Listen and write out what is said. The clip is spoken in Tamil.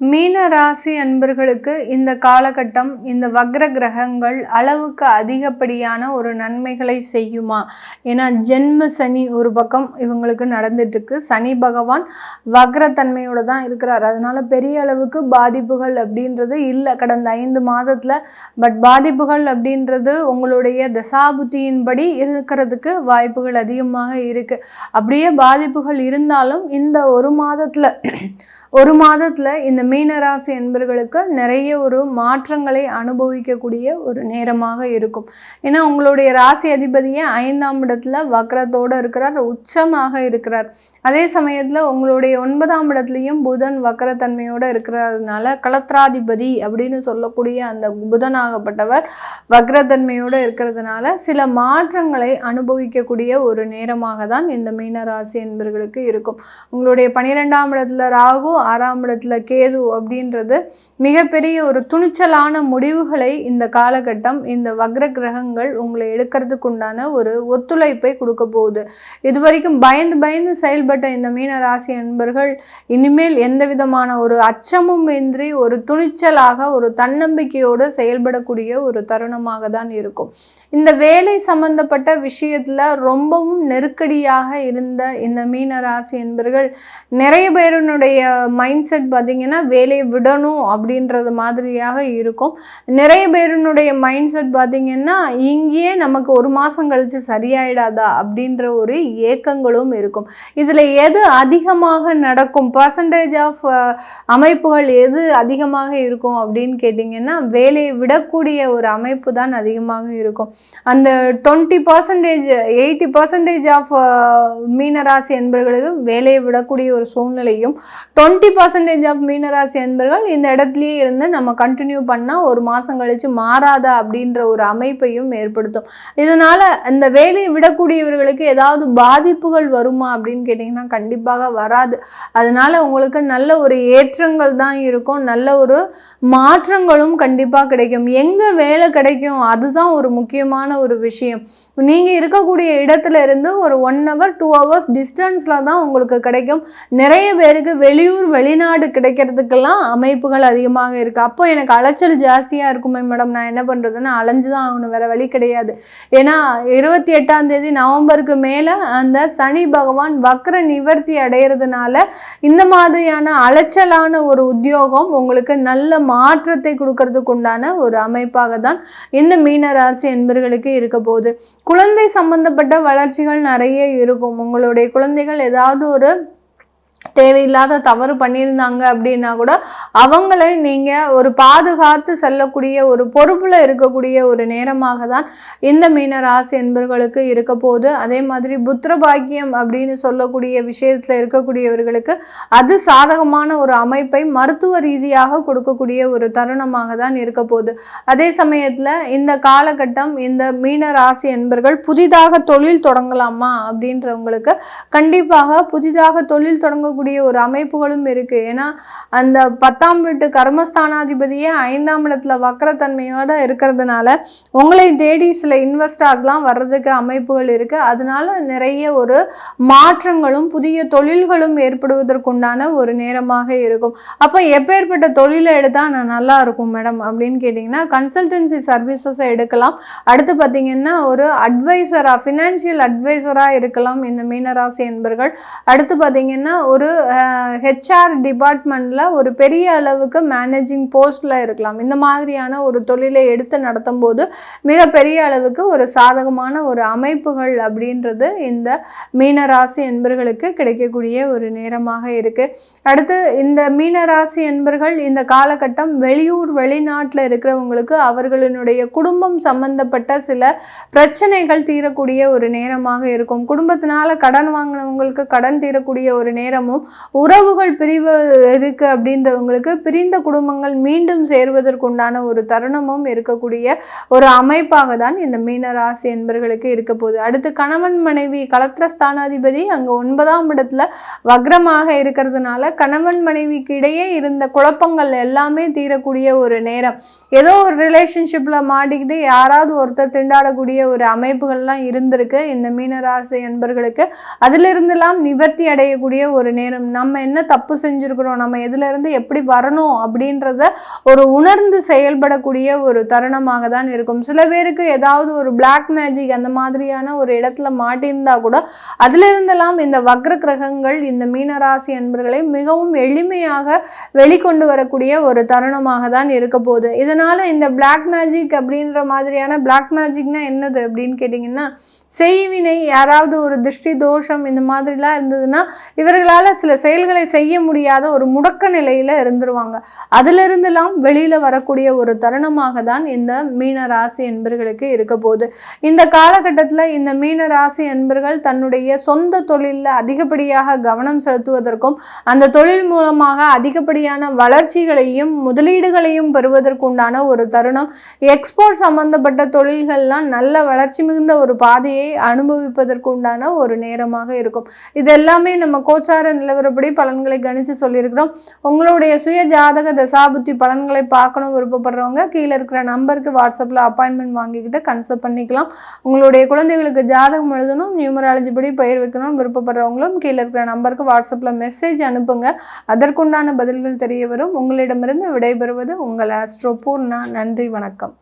மீன ராசி அன்பர்களுக்கு இந்த காலகட்டம் இந்த வக்ர கிரகங்கள் அளவுக்கு அதிகப்படியான ஒரு நன்மைகளை செய்யுமா? ஏன்னா ஜென்ம சனி ஒரு பக்கம் இவங்களுக்கு நடந்துட்டு இருக்கு. சனி பகவான் வக்ரத்தன்மையோட தான் இருக்கிறார். அதனால பெரிய அளவுக்கு பாதிப்புகள் அப்படின்றது இல்லை கடந்த 5 மாதத்துல. பட் பாதிப்புகள் அப்படின்றது உங்களுடைய தசாபுத்தியின்படி இருக்கிறதுக்கு வாய்ப்புகள் அதிகமாக இருக்கு. அப்படியே பாதிப்புகள் இருந்தாலும் இந்த ஒரு மாதத்துல இந்த மீனராசி என்பர்களுக்கு நிறைய ஒரு மாற்றங்களை அனுபவிக்கக்கூடிய ஒரு நேரமாக இருக்கும். ஏன்னா உங்களுடைய ராசி அதிபதியே 5ஆம் இடத்துல வக்ரத்தோடு இருக்கிறார், உச்சமாக இருக்கிறார். அதே சமயத்தில் உங்களுடைய 9ஆம் இடத்துலையும் புதன் வக்ரத்தன்மையோடு இருக்கிறதுனால களத்ராதிபதி அப்படின்னு சொல்லக்கூடிய அந்த புதனாகப்பட்டவர் வக்ரத்தன்மையோடு இருக்கிறதுனால சில மாற்றங்களை அனுபவிக்கக்கூடிய ஒரு நேரமாக தான் இந்த மீனராசி என்பர்களுக்கு இருக்கும். உங்களுடைய 12ஆம் இடத்துல ராகு, 6ஆம் இடத்துல கேது அப்படின்றது மிகப்பெரிய ஒரு துணிச்சலான முடிவுகளை இந்த காலகட்டம் இந்த வக்ர கிரகங்கள் உங்களை எடுக்கிறதுக்கு உண்டான ஒரு ஒத்துழைப்பை கொடுக்க போகுது. இதுவரைக்கும் பயந்து செயல்பட்ட இந்த மீன ராசி அன்பர்கள் இனிமேல் எந்த விதமான ஒரு அச்சமும் இன்றி ஒரு துணிச்சலாக ஒரு தன்னம்பிக்கையோடு செயல்படக்கூடிய ஒரு தருணமாக தான் இருக்கும். இந்த வேலை சம்பந்தப்பட்ட விஷயத்துல ரொம்பவும் நெருக்கடியாக இருந்த இந்த மீன ராசி என்பர்கள் நிறைய பேருனுடைய மைண்ட் செட் பார்த்தீங்கன்னா வேலையை விடணும் அப்படின்றது மாதிரியாக இருக்கும். நிறைய பேருனுடைய மைண்ட் செட் பார்த்தீங்கன்னா இங்கேயே நமக்கு ஒரு மாதம் கழிச்சு சரியாயிடாதா அப்படின்ற ஒரு ஏக்கங்களும் இருக்கும். இதில் எது அதிகமாக நடக்கும், பர்சன்டேஜ் ஆஃப் அமைப்புகள் எது அதிகமாக இருக்கும் அப்படின்னு கேட்டிங்கன்னா வேலையை விடக்கூடிய ஒரு அமைப்பு தான் அதிகமாக இருக்கும். அந்த 20% 80% ஆஃப் மீனராசி என்பர்களுக்கு வேலையை விடக்கூடிய ஒரு சூழ்நிலையும் 20% ஆஃப் மீனராசி என்பர்கள் இந்த இடத்துலயே இருந்து நம்ம கண்டினியூ பண்ணால் ஒரு மாதம் கழிச்சு மாறாதா அப்படின்ற ஒரு அமைப்பையும் ஏற்படுத்தும். இதனால இந்த வேலையை விடக்கூடியவர்களுக்கு ஏதாவது பாதிப்புகள் வருமா அப்படின்னு கேட்டிங்கன்னா கண்டிப்பாக வராது. அதனால உங்களுக்கு நல்ல ஒரு ஏற்றங்கள் தான் இருக்கும், நல்ல ஒரு மாற்றங்களும் கண்டிப்பாக கிடைக்கும். எங்கே வேலை கிடைக்கும் அதுதான் ஒரு முக்கியமான ஒரு விஷயம். நீங்கள் இருக்கக்கூடிய இடத்துல இருந்து ஒரு 1 hour 2 hours டிஸ்டன்ஸில் தான் உங்களுக்கு கிடைக்கும். நிறைய பேருக்கு வெளிநாடு கிடைக்கிறதுக்கெல்லாம் அமைப்புகள் அதிகமாக இருக்குது. அப்போ எனக்கு அலைச்சல் ஜாஸ்தியாக இருக்குமே மேடம், நான் என்ன பண்ணுறதுன்னு அலைஞ்சு தான் ஆகணும், வேறு வழி கிடையாது. ஏன்னா 28ஆம் தேதி நவம்பருக்கு மேலே அந்த சனி பகவான் வக்ர நிவர்த்தி அடைகிறதுனால இந்த மாதிரியான அலைச்சலான ஒரு உத்தியோகம் உங்களுக்கு நல்ல மாற்றத்தை கொடுக்கறதுக்கு உண்டான ஒரு அமைப்பாக தான் இந்த மீனராசி என்பர்களுக்கு இருக்க போகுது. குழந்தை சம்பந்தப்பட்ட வளர்ச்சிகள் நிறைய இருக்கும். உங்களுடைய குழந்தைகள் ஏதாவது ஒரு தேவையில்லாத தவறு பண்ணியிருந்தாங்க அப்படின்னா கூட அவங்களை நீங்கள் ஒரு பாதுகாத்து செல்லக்கூடிய ஒரு பொறுப்பில் இருக்கக்கூடிய ஒரு நேரமாக தான் இந்த மீன ராசி என்பர்களுக்கு இருக்க போகுது. அதே மாதிரி புத்திர பாக்கியம் அப்படின்னு சொல்லக்கூடிய விஷயத்தில் இருக்கக்கூடியவர்களுக்கு அது சாதகமான ஒரு அமைப்பை மருத்துவ ரீதியாக கொடுக்கக்கூடிய ஒரு தருணமாக தான் இருக்க போகுது. அதே சமயத்தில் இந்த காலகட்டம் இந்த மீன ராசி என்பர்கள் புதிதாக தொழில் தொடங்கலாமா அப்படின்றவங்களுக்கு கண்டிப்பாக புதிதாக தொழில் தொடங்கக்கூடிய ஒரு அமைப்புகளும் இருக்கு. ஏன்னா அந்த 10ஆம் வீட்டு கர்மஸ்தானாதிபதியே 5ஆம் இடத்துல வக்ரத்தன்மையோட இருக்கிறதுனால உங்களை தேடி சில இன்வெஸ்டர்ஸ்லாம் வர்றதுக்கு அமைப்புகள் இருக்கு. அதனால நிறைய ஒரு மாற்றங்களும் புதிய தொழில்களும் ஏற்படுவதற்குண்டான ஒரு நேரமாக இருக்கும். அப்போ எப்பேற்பட்ட தொழிலை எடுத்தா நான் நல்லா இருக்கும் மேடம் அப்படின்னு கேட்டிங்கன்னா கன்சல்டன்சி சர்வீசஸை எடுக்கலாம். அடுத்து பார்த்தீங்கன்னா ஒரு அட்வைசரா, ஃபினான்ஷியல் அட்வைசரா இருக்கலாம் இந்த மீனராசி என்பர்கள். அடுத்து பார்த்தீங்கன்னா ஒரு ஹெச்ஆர் டிபார்ட்மெண்ட்ல ஒரு பெரிய அளவுக்கு மேனேஜிங் போஸ்ட்ல இருக்கலாம். இந்த மாதிரியான ஒரு தொழிலை எடுத்து நடத்தும் போது மிக பெரிய அளவுக்கு ஒரு சாதகமான ஒரு அமைப்புகள் அப்படின்றது இந்த மீனராசி என்பர்களுக்கு கிடைக்கக்கூடிய ஒரு நேரமாக இருக்கு. அடுத்து இந்த மீனராசி என்பர்கள் இந்த காலகட்டம் வெளியூர் வெளிநாட்டில் இருக்கிறவங்களுக்கு அவர்களுடைய குடும்பம் சம்பந்தப்பட்ட சில பிரச்சனைகள் தீரக்கூடிய ஒரு நேரமாக இருக்கும். குடும்பத்தினால கடன் வாங்கினவங்களுக்கு கடன் தீரக்கூடிய ஒரு நேரமும், உறவுகள் பிரிவு இருக்கு அப்படின்றவங்களுக்கு பிரிந்த குடும்பங்கள் மீண்டும் சேர்வதற்குண்டான ஒரு தருணமும் இருக்கக்கூடிய ஒரு அமைப்பாக தான் இந்த மீனராசி என்பர்களுக்கு இருக்க போகுது. அடுத்து கணவன் மனைவி களத்திரஸ்தானாதிபதி அங்கே 9ஆம் இடத்துல வக்ரமாக இருக்கிறதுனால கணவன் மனைவிக்கு இடையே இருந்த குழப்பங்கள் எல்லாமே தீரக்கூடிய ஒரு நேரம். ஏதோ ஒரு ரிலேஷன்ஷிப்ல மாட்டிக்கிட்டு யாராவது ஒருத்தர் திண்டாடக்கூடிய ஒரு அமைப்புகள்லாம் இருந்திருக்கு இந்த மீனராசி என்பர்களுக்கு. அதிலிருந்தெல்லாம் நிவர்த்தி அடையக்கூடிய ஒரு நேரம். நம்ம என்ன தப்பு செஞ்சுருக்கிறோம், நம்ம எதுலேருந்து எப்படி வரணும் அப்படின்றத ஒரு உணர்ந்து செயல்படக்கூடிய ஒரு தருணமாக தான் இருக்கும். சில பேருக்கு ஏதாவது ஒரு பிளாக் மேஜிக் அந்த மாதிரியான ஒரு இடத்துல மாட்டியிருந்தா கூட அதிலிருந்தெல்லாம் இந்த வக்ர கிரகங்கள் இந்த மீனராசி அன்பர்களை மிகவும் எளிமையாக வெளிக்கொண்டு வரக்கூடிய ஒரு தருணமாக தான் இருக்க போகுது. இதனால இந்த பிளாக் மேஜிக் அப்படின்ற மாதிரியான பிளாக் மேஜிக்னா என்னது அப்படின்னு கேட்டிங்கன்னா, செய்வினை, யாராவது ஒரு திருஷ்டி தோஷம் இந்த மாதிரிலாம் இருந்ததுன்னா இவர்களால் சில செயல்களை செய்ய முடியாத ஒரு முடக்க நிலையில் இருந்துருவாங்க. அதிலிருந்தெல்லாம் வெளியில் வரக்கூடிய ஒரு தருணமாக தான் இந்த மீன ராசி என்பர்களுக்கு இருக்க போகுது. இந்த காலகட்டத்தில் இந்த மீன ராசி என்பர்கள் தன்னுடைய சொந்த தொழிலில் அதிகப்படியாக கவனம் செலுத்துவதற்கும் அந்த தொழில் மூலமாக அதிகப்படியான வளர்ச்சிகளையும் முதலீடுகளையும் பெறுவதற்குண்டான ஒரு தருணம். எக்ஸ்போர்ட் சம்பந்தப்பட்ட தொழில்கள்லாம் நல்ல வளர்ச்சி மிகுந்த ஒரு பாதையை அனுபவிப்பதற்கு உண்டான ஒரு நேரமாக இருக்கும். இது எல்லாமே நம்ம கோச்சார நிலவரப்படி பலன்களை கணிச்சு சொல்லியிருக்கிறோம். உங்களுடைய சுய ஜாதக தசாபுத்தி பலன்களை பார்க்கணும் விருப்பப்படுறவங்க கீழே இருக்கிற நம்பருக்கு வாட்ஸ்அப்பில் அப்பாயின்மெண்ட் வாங்கிக்கிட்டு கன்சல்ட் பண்ணிக்கலாம். உங்களுடைய குழந்தைகளுக்கு ஜாதகம் எழுதணும், நியூமராலஜி படி பெயர் வைக்கணும் விருப்பப்படுறவங்களும் கீழே இருக்கிற நம்பருக்கு வாட்ஸ்அப்பில் மெசேஜ் அனுப்புங்க. அதற்குண்டான பதில்கள் தெரிய வரும். உங்களிடமிருந்து விடைபெறுவது உங்கள் ஆஸ்ட்ரோ பூர்ணா. நன்றி, வணக்கம்.